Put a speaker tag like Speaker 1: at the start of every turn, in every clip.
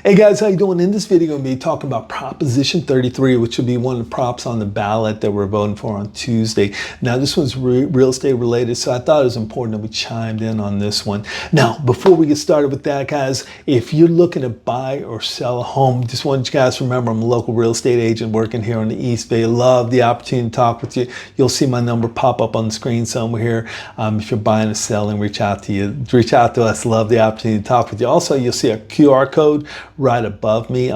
Speaker 1: Hey guys, how you doing? In this video, I'm going to be talking about Proposition 33, which will be one of the props on the ballot that we're voting for on Tuesday. Now, this one's real estate related, so I thought it was important that we chimed in on this one. Now, before we get started with that, guys, if you're looking to buy or sell a home, just want you guys to remember I'm a local real estate agent working here on the East Bay. Love the opportunity to talk with you. You'll see my number pop up on the screen somewhere here. If you're buying or selling, reach out to us. Love the opportunity to talk with you. Also, you'll see a QR code right above me.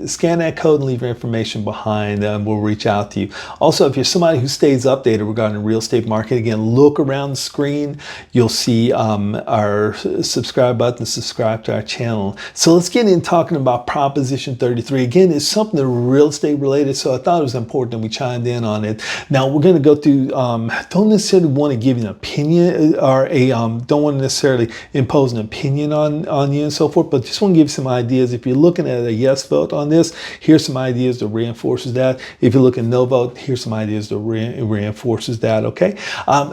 Speaker 1: Scan that code and leave your information behind, and we'll reach out to you. Also, if you're somebody who stays updated regarding the real estate market, again, look around the screen. You'll see our subscribe button to subscribe to our channel. So let's get in talking about Proposition 33. Again, it's something real estate related, so I thought it was important that we chimed in on it. Now, we're going to go through, don't necessarily want to give you an opinion or don't want to necessarily impose an opinion on you and so forth, but just want to give you some ideas. If you're looking at a yes vote on this, here's some ideas that reinforces that. If you're looking no vote, here's some ideas that reinforces that, okay?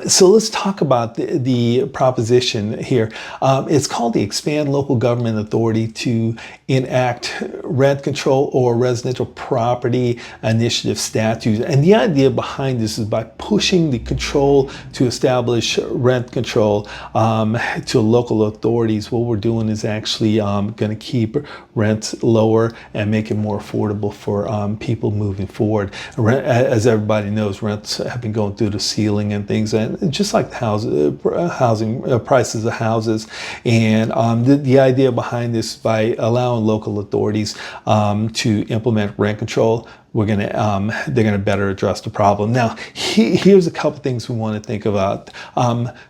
Speaker 1: So let's talk about the proposition here. It's called the Expand Local Government Authority to Enact Rent Control or Residential Property Initiative Statutes. And the idea behind this is by pushing the control to establish rent control to local authorities, what we're doing is actually going to keep rents lower and make it more affordable for people moving forward. As everybody knows, rents have been going through the ceiling and things, and just like the housing prices of houses. And the idea behind this, by allowing local authorities to implement rent control, they're gonna better address the problem. Now, here's a couple things we want to think about.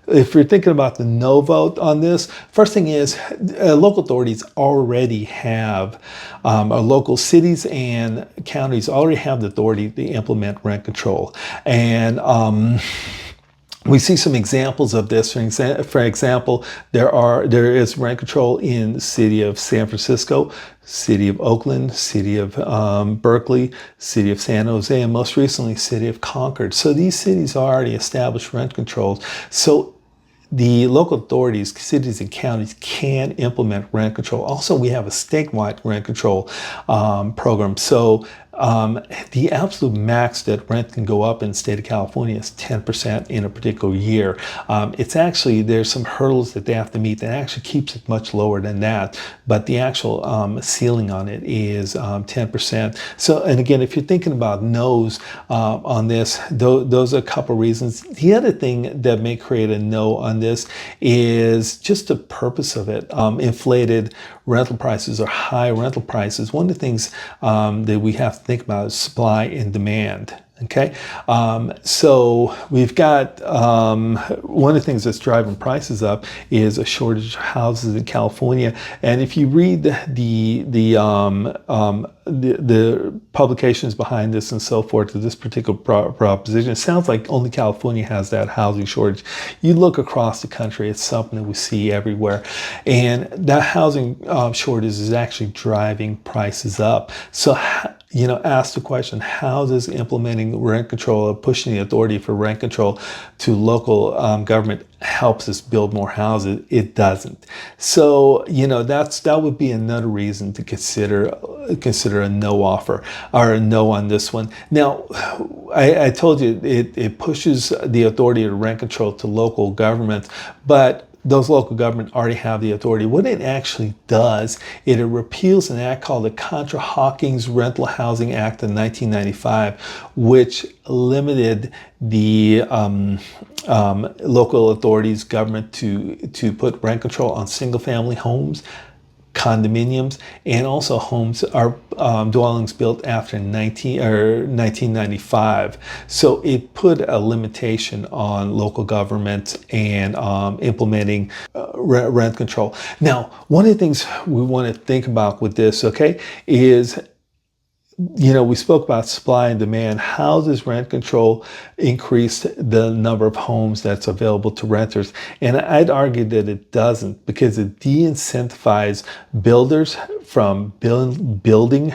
Speaker 1: If you're thinking about the no vote on this, first thing is local authorities already have, local cities and counties already have the authority to implement rent control. And we see some examples of this. For example, there is rent control in the city of San Francisco, city of Oakland, city of Berkeley, city of San Jose, and most recently, city of Concord. So these cities already established rent controls. So the local authorities, cities and counties can implement rent control. Also, we have a statewide rent control program. So the absolute max that rent can go up in the state of California is 10% in a particular year. It's actually, there's some hurdles that they have to meet that actually keeps it much lower than that, but the actual ceiling on it is 10%. So, and again, if you're thinking about no's on this, those are a couple reasons. The other thing that may create a no on this is just the purpose of it. Inflated rental prices or high rental prices. One of the things that we have to think about is supply and demand. Okay, so we've got one of the things that's driving prices up is a shortage of houses in California. And if you read the publications behind this and so forth to this particular proposition, it sounds like only California has that housing shortage. You look across the country, it's something that we see everywhere, and that housing shortage is actually driving prices up. So, you know, ask the question, how does implementing rent control or pushing the authority for rent control to local government helps us build more houses? It doesn't. So, you know, that would be another reason to consider a no offer or a no on this one. Now, I told you it pushes the authority of rent control to local government, but those local government already have the authority. What it actually does, it repeals an act called the Costa-Hawkins Rental Housing Act of 1995, which limited the local authorities, government to put rent control on single-family homes, condominiums, and also homes are dwellings built after 1995. So it put a limitation on local government and implementing rent control. Now, one of the things we want to think about with this, okay, is, you know, we spoke about supply and demand. How does rent control increase the number of homes that's available to renters? And I'd argue that it doesn't, because it de-incentivizes builders from building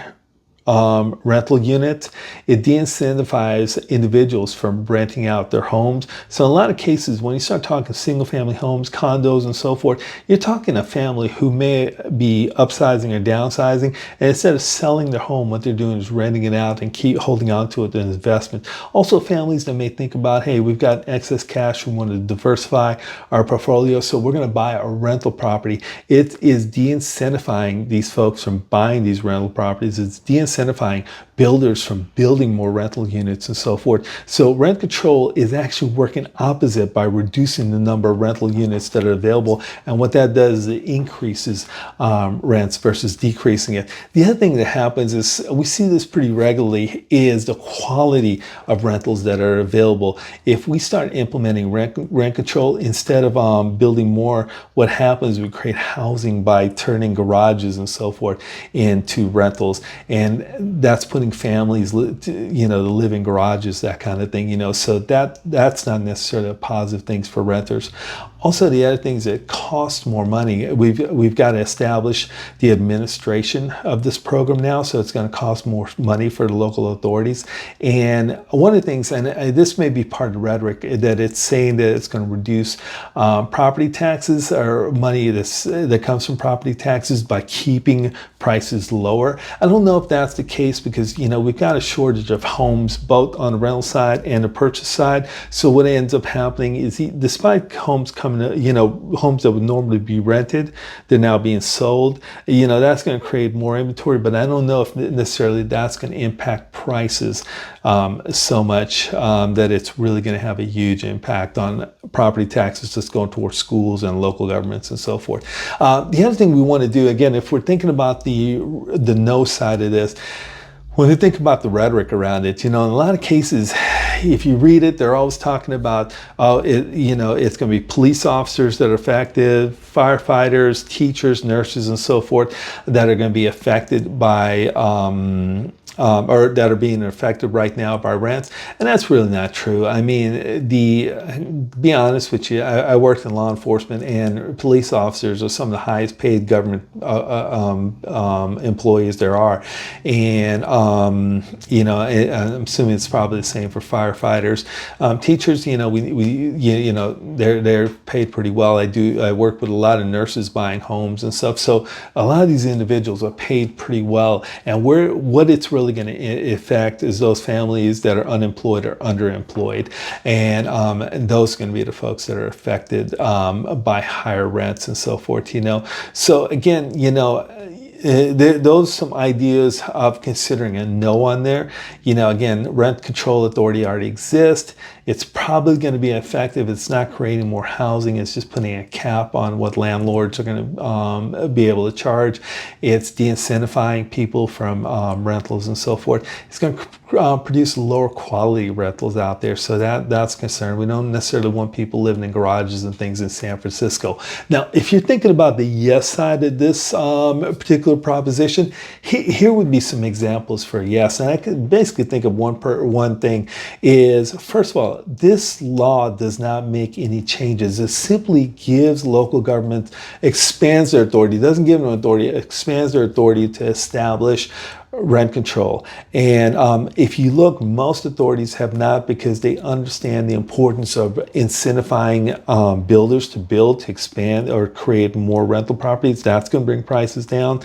Speaker 1: rental units, it de-incentivizes individuals from renting out their homes. So in a lot of cases, when you start talking single family homes, condos, and so forth, you're talking a family who may be upsizing or downsizing, and instead of selling their home, what they're doing is renting it out and keep holding on to it as an investment. Also, families that may think about, hey, we've got excess cash, we want to diversify our portfolio, so we're going to buy a rental property. It is de-incentivizing these folks from buying these rental properties. It's de-incentivizing builders from building more rental units and so forth. So rent control is actually working opposite by reducing the number of rental units that are available. And what that does is it increases rents versus decreasing it. The other thing that happens is, we see this pretty regularly, is the quality of rentals that are available. If we start implementing rent control instead of building more, what happens is we create housing by turning garages and so forth into rentals. And that's putting families, to live in garages, that kind of thing, so that's not necessarily a positive things for renters. Also, the other things that cost more money, we've got to establish the administration of this program now, so it's going to cost more money for the local authorities. And one of the things, and this may be part of the rhetoric, that it's saying that it's going to reduce property taxes or money that comes from property taxes by keeping prices lower. I don't know if that's the case, because we've got a shortage of homes both on the rental side and the purchase side. So what ends up happening is, despite homes coming, homes that would normally be rented, they're now being sold. That's going to create more inventory, but I don't know if necessarily that's going to impact prices so much that it's really going to have a huge impact on property taxes just going towards schools and local governments and so forth. The other thing we want to do, again, if we're thinking about the no side of this, when we think about the rhetoric around it, in a lot of cases, if you read it, they're always talking about, it's going to be police officers that are affected, firefighters, teachers, nurses, and so forth that are going to be affected by or that are being affected right now by rents. And that's really not true. I mean, be honest with you, I worked in law enforcement, and police officers are some of the highest paid government employees there are. And, I'm assuming it's probably the same for firefighters. Teachers, they're paid pretty well. I work with a lot of nurses buying homes and stuff. So a lot of these individuals are paid pretty well. And what it's really going to affect is those families that are unemployed or underemployed, and those are going to be the folks that are affected by higher rents and so forth. So again, those some ideas of considering a no on there. Again, rent control authority already exists. It's probably going to be effective. It's not creating more housing. It's just putting a cap on what landlords are going to be able to charge. It's de-incentivizing people from rentals and so forth. It's going to produce lower quality rentals out there. So that's concerned. We don't necessarily want people living in garages and things in San Francisco. Now, if you're thinking about the yes side of this particular proposition, here would be some examples for yes. And I could basically think of one thing is, first of all, this law does not make any changes. It simply gives local governments, expands their authority. It doesn't give them authority, it expands their authority to establish rent control. And if you look, most authorities have not, because they understand the importance of incentivizing builders to build, to expand, or create more rental properties. That's going to bring prices down.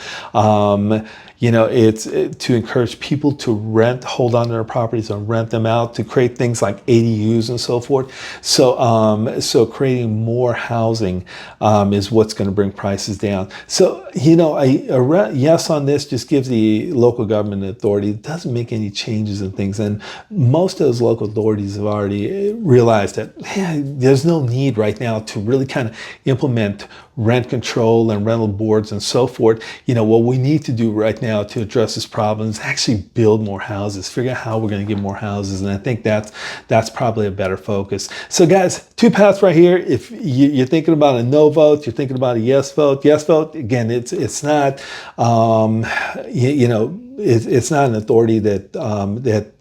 Speaker 1: It's to encourage people to rent, hold on to their properties and rent them out, to create things like ADUs and so forth. So creating more housing is what's going to bring prices down. So, a yes on this just gives the local government authority. It doesn't make any changes in things. And most of those local authorities have already realized that there's no need right now to really kind of implement rent control and rental boards and so forth. What we need to do right now to address this problem is actually build more houses, figure out how we're going to get more houses. And I think that's probably a better focus. So guys, two paths right here. If you're thinking about a no vote, you're thinking about a yes vote. Yes vote, again, it's not, it's not an authority that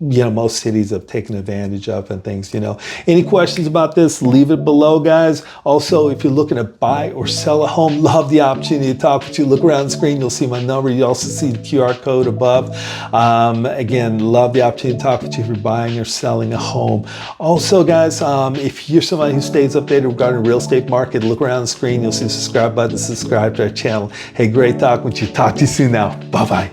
Speaker 1: most cities have taken advantage of and things, Any questions about this, leave it below, guys. Also, if you're looking to buy or sell a home, love the opportunity to talk with you. Look around the screen, you'll see my number. You also see the QR code above. Again, love the opportunity to talk with you if you're buying or selling a home. Also, guys, if you're somebody who stays updated regarding the real estate market, look around the screen, you'll see the subscribe button, subscribe to our channel. Hey, great talking with you. Talk to you soon now. Bye-bye.